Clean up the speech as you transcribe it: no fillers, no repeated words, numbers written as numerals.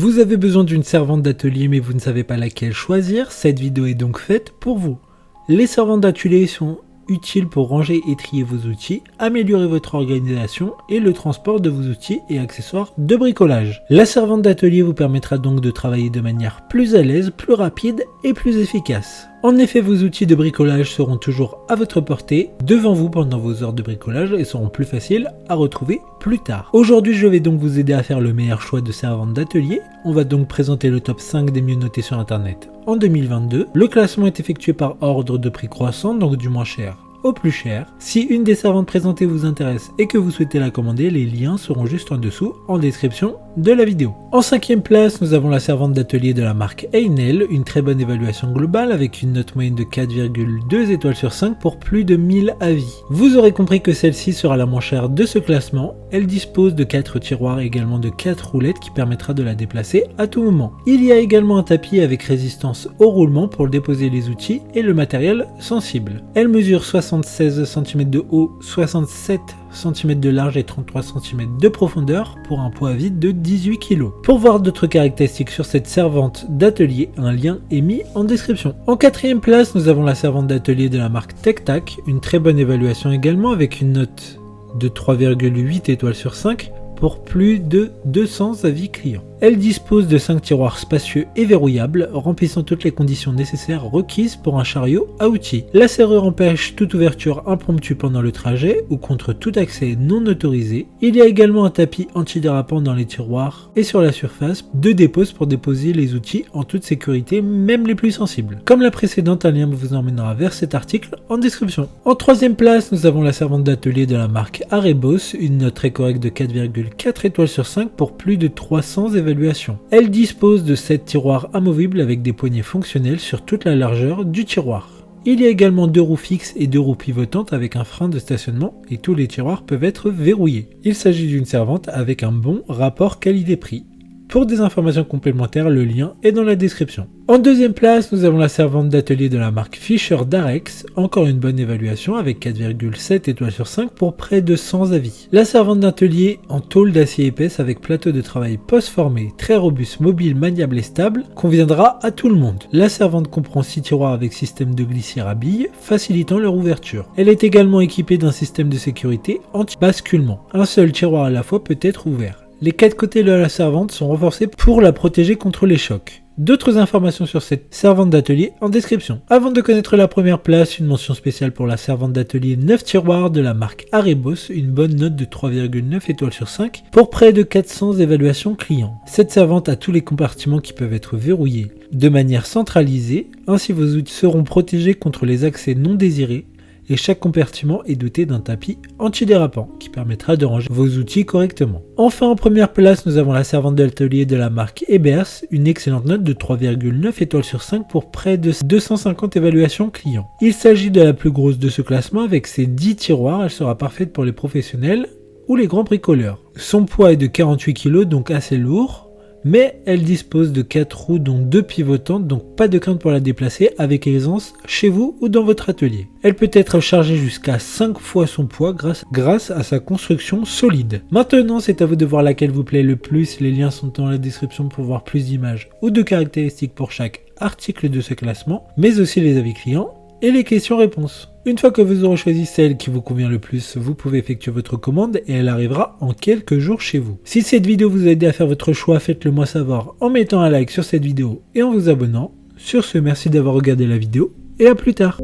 Vous avez besoin d'une servante d'atelier mais vous ne savez pas laquelle choisir, cette vidéo est donc faite pour vous. Les servantes d'atelier sont utiles pour ranger et trier vos outils, améliorer votre organisation et le transport de vos outils et accessoires de bricolage. La servante d'atelier vous permettra donc de travailler de manière plus à l'aise, plus rapide et plus efficace. En effet, vos outils de bricolage seront toujours à votre portée, devant vous pendant vos heures de bricolage et seront plus faciles à retrouver plus tard. Aujourd'hui, je vais donc vous aider à faire le meilleur choix de servante d'atelier. On va donc présenter le top 5 des mieux notés sur internet en 2022. Le classement est effectué par ordre de prix croissant, donc du moins cher au plus cher. Si une des servantes présentées vous intéresse et que vous souhaitez la commander, les liens seront juste en dessous en description de la vidéo. En 5e place, nous avons la servante d'atelier de la marque Einel, une très bonne évaluation globale avec une note moyenne de 4,2 étoiles sur 5 pour plus de 1000 avis. Vous aurez compris que celle-ci sera la moins chère de ce classement. Elle dispose de 4 tiroirs et également de 4 roulettes qui permettra de la déplacer à tout moment. Il y a également un tapis avec résistance au roulement pour déposer les outils et le matériel sensible. Elle mesure 76 cm de haut, 67 cm de large et 33 cm de profondeur pour un poids vide de 18 kg. Pour voir d'autres caractéristiques sur cette servante d'atelier, un lien est mis en description. En 4e place, nous avons la servante d'atelier de la marque TecTac, une très bonne évaluation également avec une note de 3,8 étoiles sur 5 pour plus de 200 avis clients. Elle dispose de 5 tiroirs spacieux et verrouillables, remplissant toutes les conditions nécessaires requises pour un chariot à outils. La serrure empêche toute ouverture impromptue pendant le trajet ou contre tout accès non autorisé. Il y a également un tapis antidérapant dans les tiroirs et sur la surface de dépose pour déposer les outils en toute sécurité, même les plus sensibles. Comme la précédente, un lien vous emmènera vers cet article en description. En 3e place, nous avons la servante d'atelier de la marque Arebos, une note très correcte de 4,4 étoiles sur 5 pour plus de 300 évaluations. Elle dispose de 7 tiroirs amovibles avec des poignées fonctionnelles sur toute la largeur du tiroir. Il y a également 2 roues fixes et 2 roues pivotantes avec un frein de stationnement et tous les tiroirs peuvent être verrouillés. Il s'agit d'une servante avec un bon rapport qualité-prix. Pour des informations complémentaires, le lien est dans la description. En 2e place, nous avons la servante d'atelier de la marque Fisher Darex, encore une bonne évaluation avec 4,7 étoiles sur 5 pour près de 100 avis. La servante d'atelier en tôle d'acier épaisse avec plateau de travail post-formé, très robuste, mobile, maniable et stable, conviendra à tout le monde. La servante comprend 6 tiroirs avec système de glissière à billes, facilitant leur ouverture. Elle est également équipée d'un système de sécurité anti-basculement. Un seul tiroir à la fois peut être ouvert. Les 4 côtés de la servante sont renforcés pour la protéger contre les chocs. D'autres informations sur cette servante d'atelier en description. Avant de connaître la première place, une mention spéciale pour la servante d'atelier 9 tiroirs de la marque Arebos, une bonne note de 3,9 étoiles sur 5 pour près de 400 évaluations clients. Cette servante a tous les compartiments qui peuvent être verrouillés de manière centralisée, ainsi vos outils seront protégés contre les accès non désirés. Et chaque compartiment est doté d'un tapis antidérapant qui permettra de ranger vos outils correctement. Enfin, en première place, nous avons la servante d'atelier de la marque Ebers, une excellente note de 3,9 étoiles sur 5 pour près de 250 évaluations clients. Il s'agit de la plus grosse de ce classement avec ses 10 tiroirs, elle sera parfaite pour les professionnels ou les grands bricoleurs. Son poids est de 48 kg, donc assez lourd. Mais elle dispose de 4 roues dont 2 pivotantes, donc pas de crainte pour la déplacer avec aisance chez vous ou dans votre atelier. Elle peut être chargée jusqu'à 5 fois son poids grâce à sa construction solide. Maintenant, c'est à vous de voir laquelle vous plaît le plus, les liens sont dans la description pour voir plus d'images ou de caractéristiques pour chaque article de ce classement, mais aussi les avis clients et les questions-réponses. Une fois que vous aurez choisi celle qui vous convient le plus, vous pouvez effectuer votre commande et elle arrivera en quelques jours chez vous. Si cette vidéo vous a aidé à faire votre choix, faites-le moi savoir en mettant un like sur cette vidéo et en vous abonnant. Sur ce, merci d'avoir regardé la vidéo et à plus tard.